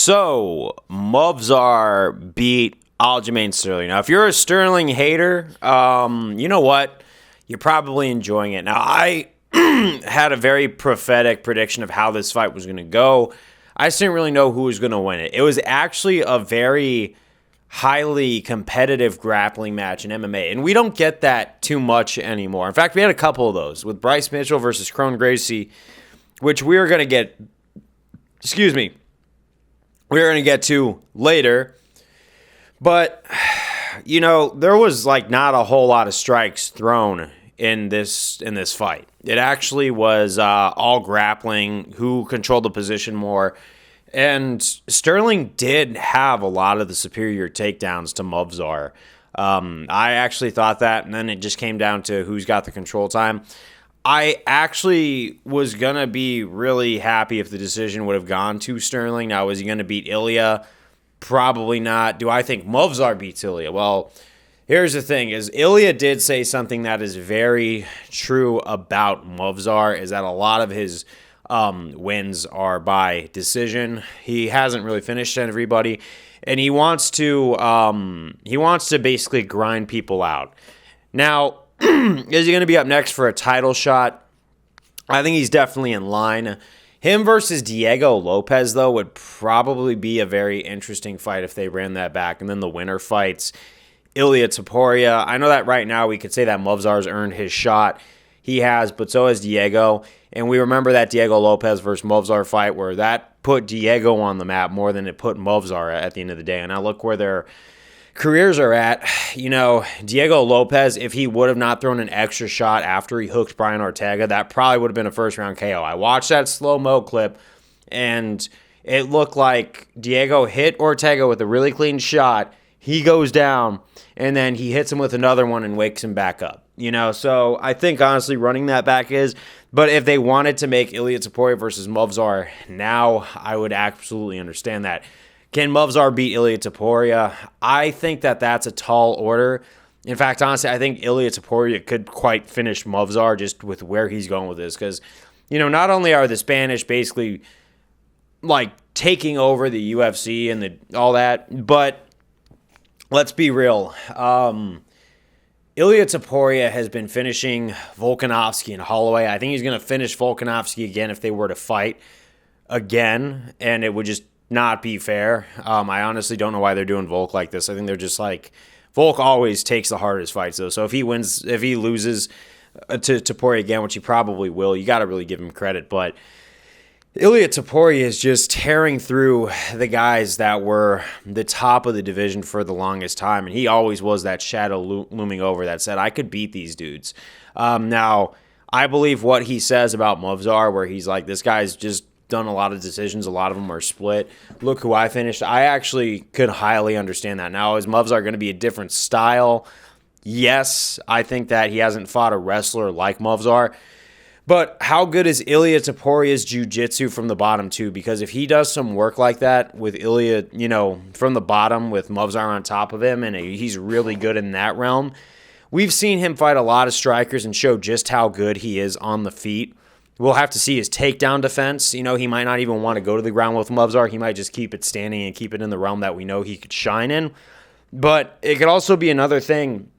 So, Movsar beat Aljamain Sterling. Now, if you're a Sterling hater, you know what? You're probably enjoying it. Now, I had a very prophetic prediction of how this fight was going to go. I just didn't really know who was going to win it. It was actually a very highly competitive grappling match in MMA, and we don't get that too much anymore. In fact, we had a couple of those with Bryce Mitchell versus Kron Gracie, which we are going to get, we're going to get to later. But, you know, there was like not a whole lot of strikes thrown in this fight. It actually was all grappling, who controlled the position more. And Sterling did have a lot of the superior takedowns to Movsar. I actually thought that, and then it just came down to who's got the control time. I actually was going to be really happy if the decision would have gone to Sterling. Now, was he going to beat Ilya? Probably not. Do I think Movsar beats Ilya? Well, here's the thing, is Ilya did say something that is very true about Movsar, is that a lot of his wins are by decision. He hasn't really finished everybody, and he wants to basically grind people out. Now, is he going to be up next for a title shot? I think he's definitely in line. Him versus Diego Lopez, though, would probably be a very interesting fight if they ran that back. And then the winner fights Ilya Topuria. I know that right now we could say that Movsar's earned his shot. He has, but so has Diego. And we remember that Diego Lopez versus Movsar fight where that put Diego on the map more than it put Movsar at the end of the day. And I look where their careers are at. You know, Diego Lopez, if he would have not thrown an extra shot after he hooked Brian Ortega, that probably would have been a first-round KO. I watched that slow-mo clip, and it looked like Diego hit Ortega with a really clean shot. He goes down, and then he hits him with another one and wakes him back up. You know, so I think, honestly, running that back is. But if they wanted to make Ilya Topuria versus Movsar now, I would absolutely understand that. Can Movsar beat Ilya Topuria? I think that that's a tall order. In fact, honestly, I think Ilya Topuria could quite finish Movsar just with where he's going with this. Because, you know, not only are the Spanish basically, like, taking over the UFC and all that, but let's be real. Ilya Topuria has been finishing Volkanovski and Holloway. I think he's going to finish Volkanovski again if they were to fight again, and it would just not be fair. I honestly don't know why they're doing Volk like this. I think they're just like, Volk always takes the hardest fights, though. So if he loses to Topuria again, which he probably will, you got to really give him credit. But Ilya Topuria is just tearing through the guys that were the top of the division for the longest time. And he always was that shadow looming over that said, I could beat these dudes. Now, I believe what he says about Movsar, where he's like, this guy's just done a lot of decisions. A lot of them are split. Look who I finished. I actually could highly understand that. Now, is Movsar going to be a different style? Yes, I think that he hasn't fought a wrestler like Movsar. But how good is Ilya Topuria's jiu-jitsu from the bottom, too? Because if he does some work like that with Ilya, you know, from the bottom with Movsar on top of him, and he's really good in that realm, we've seen him fight a lot of strikers and show just how good he is on the feet. We'll have to see his takedown defense. You know, he might not even want to go to the ground with Movsar. He might just keep it standing and keep it in the realm that we know he could shine in. But it could also be another thing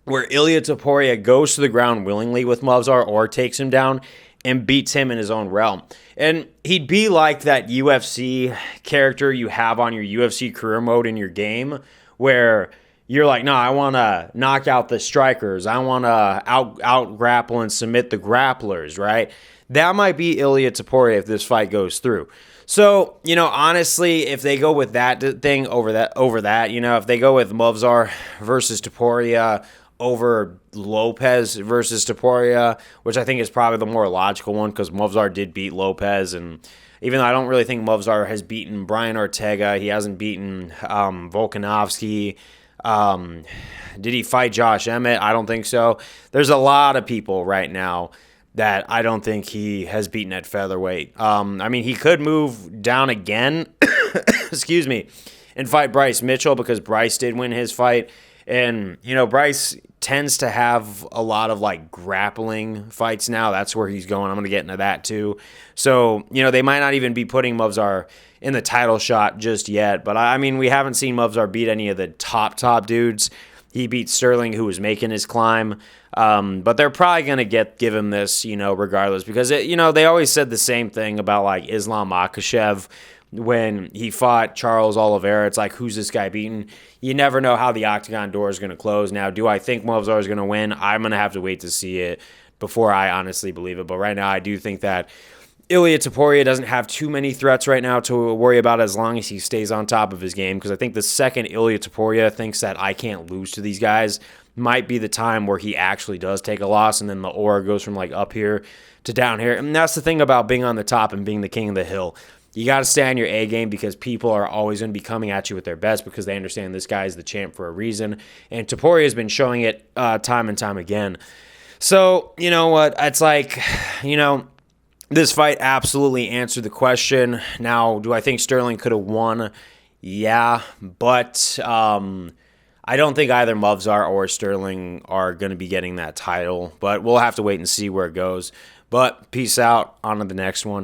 where Ilya Topuria goes to the ground willingly with Movsar or takes him down and beats him in his own realm. And he'd be like that UFC character you have on your UFC career mode in your game where you're like, no, I want to knock out the strikers. I want to out grapple and submit the grapplers, right? That might be Ilya Topuria if this fight goes through. So, you know, honestly, if they go with that thing over that, you know, if they go with Movsar versus Topuria over Lopez versus Topuria, which I think is probably the more logical one because Movsar did beat Lopez, and even though I don't really think Movsar has beaten Brian Ortega, he hasn't beaten Volkanovski. Did he fight Josh Emmett? I don't think so. There's a lot of people right now that I don't think he has beaten at featherweight. I mean, he could move down again, and fight Bryce Mitchell because Bryce did win his fight. And, you know, Bryce tends to have a lot of like grappling fights now. That's where he's going. I'm going to get into that too. So, they might not even be putting Movsar in the title shot just yet. But I mean, we haven't seen Movsar beat any of the top dudes. He beat Sterling, who was making his climb. But they're probably going to give him this, regardless. Because, they always said the same thing about like Islam Makhachev when he fought Charles Oliveira. It's like, who's this guy beating? You never know how the octagon door is going to close. Now, do I think Movsar is going to win? I'm going to have to wait to see it before I honestly believe it. But right now, I do think that Ilia Topuria doesn't have too many threats right now to worry about as long as he stays on top of his game. Because I think the second Ilia Topuria thinks that I can't lose to these guys might be the time where he actually does take a loss, and then the aura goes from like up here to down here. And that's the thing about being on the top and being the king of the hill. You got to stay on your A game because people are always going to be coming at you with their best because they understand this guy is the champ for a reason. And Topuria has been showing it time and time again. So, you know what? It's like, this fight absolutely answered the question. Now, do I think Sterling could have won? Yeah, but I don't think either Movsar or Sterling are going to be getting that title. But we'll have to wait and see where it goes. But peace out. On to the next one.